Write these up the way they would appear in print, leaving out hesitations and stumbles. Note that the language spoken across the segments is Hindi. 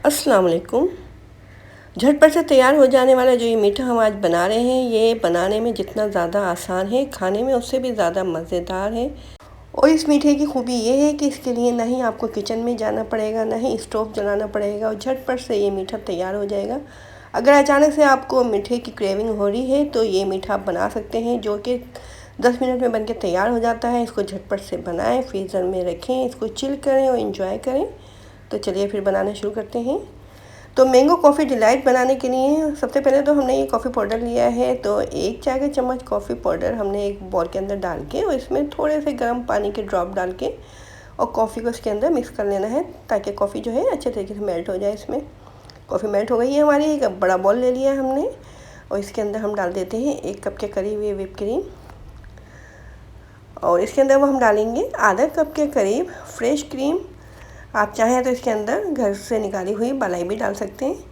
अस्सलाम वालेकुम। झटपट से तैयार हो जाने वाला जो ये मीठा हम आज बना रहे हैं, ये बनाने में जितना ज़्यादा आसान है, खाने में उससे भी ज़्यादा मज़ेदार है। और इस मीठे की खूबी ये है कि इसके लिए ना ही आपको किचन में जाना पड़ेगा, ना ही स्टोव जलाना पड़ेगा और झटपट से ये मीठा तैयार हो जाएगा। अगर अचानक से आपको मीठे की क्रेविंग हो रही है तो ये मीठा आप बना सकते हैं, जो कि 10 मिनट में बनके तैयार हो जाता है। इसको झटपट से बनाएं, फ्रीज़र में रखें, इसको चिल करें और इन्जॉय करें। तो चलिए फिर बनाना शुरू करते हैं। तो मैंगो कॉफ़ी डिलाइट बनाने के लिए सबसे पहले तो हमने ये कॉफ़ी पाउडर लिया है। तो 1 चाय का चम्मच कॉफ़ी पाउडर हमने एक बॉल के अंदर डाल के और इसमें थोड़े से गर्म पानी के ड्रॉप डाल के और कॉफ़ी को इसके अंदर मिक्स कर लेना है, ताकि कॉफ़ी जो है अच्छे तरीके से मेल्ट हो जाए। इसमें कॉफ़ी मेल्ट हो गई है हमारी। एक बड़ा बॉल ले लिया है हमने और इसके अंदर हम डाल देते हैं 1 कप के करीब ये व्हिप क्रीम। और इसके अंदर वो हम डालेंगे आधा कप के करीब फ्रेश क्रीम। आप चाहें तो इसके अंदर घर से निकाली हुई मलाई भी डाल सकते हैं।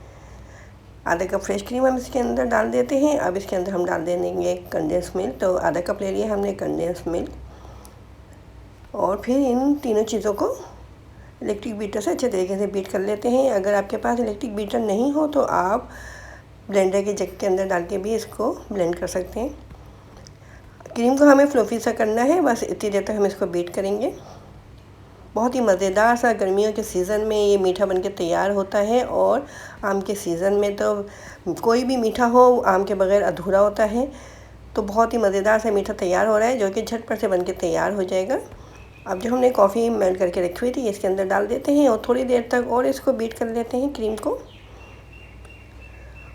आधा कप फ्रेश क्रीम हम इसके अंदर डाल देते हैं। अब इसके अंदर हम डाल देंगे कंडेंस मिल्क। तो आधा कप ले लिया हमने कंडेंस मिल्क। और फिर इन तीनों चीज़ों को इलेक्ट्रिक बीटर से अच्छे तरीके से बीट कर लेते हैं। अगर आपके पास इलेक्ट्रिक बीटर नहीं हो तो आप ब्लेंडर के जग के अंदर डाल के भी इसको ब्लेंड कर सकते हैं। क्रीम को हमें फ्लफी सा करना है, बस इतनी देर तक हम इसको बीट करेंगे। बहुत ही मज़ेदार सा गर्मियों के सीज़न में ये मीठा बनके तैयार होता है। और आम के सीज़न में तो कोई भी मीठा हो आम के बगैर अधूरा होता है। तो बहुत ही मज़ेदार सा मीठा तैयार हो रहा है, जो कि झटपट से बनके तैयार हो जाएगा। अब जो हमने कॉफ़ी मेल्ट करके रखी हुई थी इसके अंदर डाल देते हैं और थोड़ी देर तक और इसको बीट कर लेते हैं क्रीम को।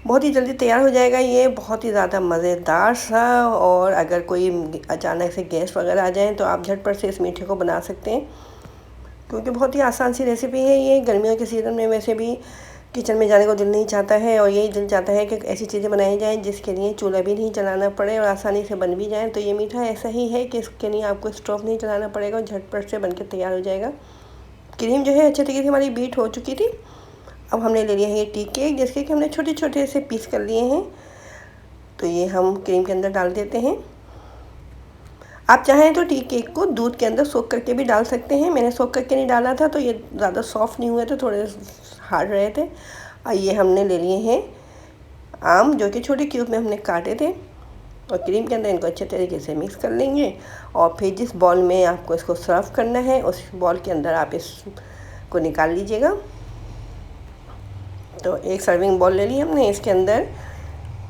बहुत ही जल्दी तैयार हो जाएगा ये, बहुत ही ज़्यादा मज़ेदार सा। और अगर कोई अचानक से गेस्ट वगैरह आ जाएँ तो आप झटपट से इस मीठे को बना सकते हैं, क्योंकि बहुत ही आसान सी रेसिपी है ये। गर्मियों के सीज़न में वैसे भी किचन में जाने को दिल नहीं चाहता है और यही दिल चाहता है कि ऐसी चीज़ें बनाई जाएं जिसके लिए चूल्हा भी नहीं जलाना पड़े और आसानी से बन भी जाएं। तो ये मीठा ऐसा ही है कि इसके लिए आपको स्टोव नहीं जलाना पड़ेगा और झटपट से बनके तैयार हो जाएगा। क्रीम जो है अच्छे तरीके से हमारी बीट हो चुकी थी। अब हमने ले लिया है ये टी केक, जिसके कि हमने छोटे छोटे से पीस कर लिए हैं। तो ये हम क्रीम के अंदर डाल देते हैं। आप चाहें तो टी केक को दूध के अंदर सोख करके भी डाल सकते हैं। मैंने सोख करके नहीं डाला था तो ये ज़्यादा सॉफ्ट नहीं हुए थे, थोड़े हार्ड रहे थे। और ये हमने ले लिए हैं आम, जो कि छोटे क्यूब में हमने काटे थे। और क्रीम के अंदर इनको अच्छे तरीके से मिक्स कर लेंगे। और फिर जिस बॉल में आपको इसको सर्व करना है उस बॉल के अंदर आप इसको निकाल लीजिएगा। तो एक सर्विंग बॉल ले ली हमने, इसके अंदर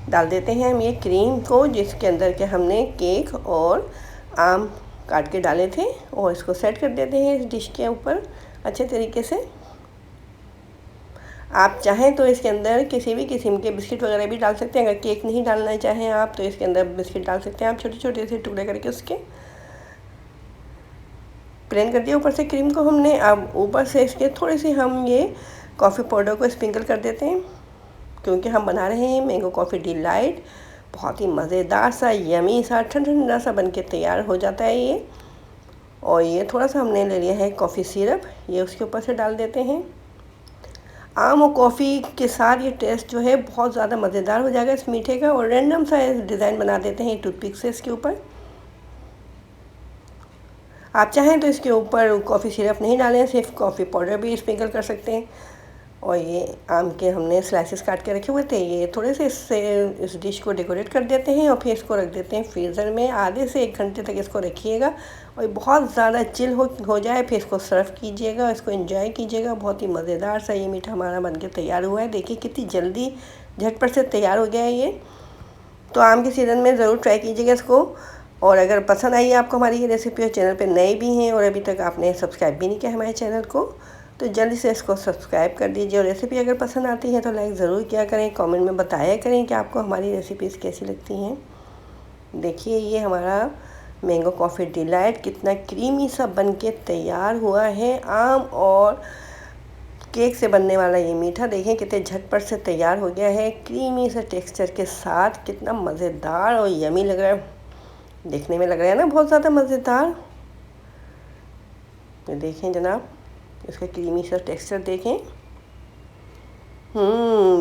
डाल देते हैं हम ये क्रीम को, जिसके अंदर के हमने केक और आम काट के डाले थे। और इसको सेट कर देते हैं इस डिश के ऊपर अच्छे तरीके से। आप चाहें तो इसके अंदर किसी भी किस्म के बिस्किट वगैरह भी डाल सकते हैं। अगर केक नहीं डालना चाहें आप तो इसके अंदर बिस्किट डाल सकते हैं आप, छोटे छोटे से टुकड़े करके उसके प्लेन कर दिया ऊपर से क्रीम को हमने। अब ऊपर से इसके थोड़ी सी हम ये कॉफ़ी पाउडर को स्प्रिंकल कर देते हैं, क्योंकि हम बना रहे हैं मैंगो कॉफ़ी डिलाइट। बहुत ही मज़ेदार सा, यमी सा, ठंडा ठंडा सा बनके तैयार हो जाता है ये। और ये थोड़ा सा हमने ले लिया है कॉफ़ी सिरप, ये उसके ऊपर से डाल देते हैं। आम और कॉफ़ी के साथ ये टेस्ट जो है बहुत ज़्यादा मज़ेदार हो जाएगा इस मीठे का। और रैंडम सा डिज़ाइन बना देते हैं टूथपिक से इसके ऊपर। आप चाहें तो इसके ऊपर कॉफ़ी सिरप नहीं डालें, सिर्फ कॉफ़ी पाउडर भी स्प्रिंकल कर सकते हैं। और ये आम के हमने स्लाइसेस काट के रखे हुए थे, ये थोड़े से इससे इस डिश को डेकोरेट कर देते हैं। और फिर इसको रख देते हैं फ्रीज़र में। आधे से 1 घंटे तक इसको रखिएगा और बहुत ज़्यादा चिल हो जाए फिर इसको सर्व कीजिएगा, इसको एंजॉय कीजिएगा। बहुत ही मज़ेदार सा ये मीठा हमारा बनके तैयार हुआ है। देखिए कितनी जल्दी झटपट से तैयार हो गया है ये। तो आम के सीज़न में ज़रूर ट्राई कीजिएगा इसको। और अगर पसंद आई आपको हमारी ये रेसिपी और चैनल पे नए भी हैं और अभी तक आपने सब्सक्राइब भी नहीं किया हमारे चैनल को, तो जल्दी से इसको सब्सक्राइब कर दीजिए। और रेसिपी अगर पसंद आती है तो लाइक ज़रूर किया करें, कमेंट में बताया करें कि आपको हमारी रेसिपीज़ कैसी लगती हैं। देखिए ये हमारा मैंगो कॉफ़ी डिलाइट कितना क्रीमी सा बनके तैयार हुआ है। आम और केक से बनने वाला ये मीठा देखें कितने झटपट से तैयार हो गया है, क्रीमी सा टेक्सचर के साथ। कितना मज़ेदार और यमी लग रहा है, देखने में लग रहा है ना बहुत ज़्यादा मज़ेदार। ये देखें जनाब, इसका क्रीमी सा टेक्सचर देखें।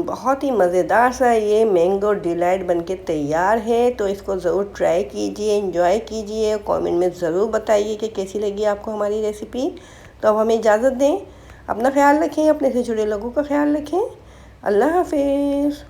बहुत ही मज़ेदार सा ये मैंगो डिलाइट बनके तैयार है। तो इसको ज़रूर ट्राई कीजिए, एंजॉय कीजिए, कमेंट में ज़रूर बताइए कि कैसी लगी आपको हमारी रेसिपी। तो अब हमें इजाज़त दें, अपना ख्याल रखें, अपने से जुड़े लोगों का ख्याल रखें। अल्लाह हाफिज़।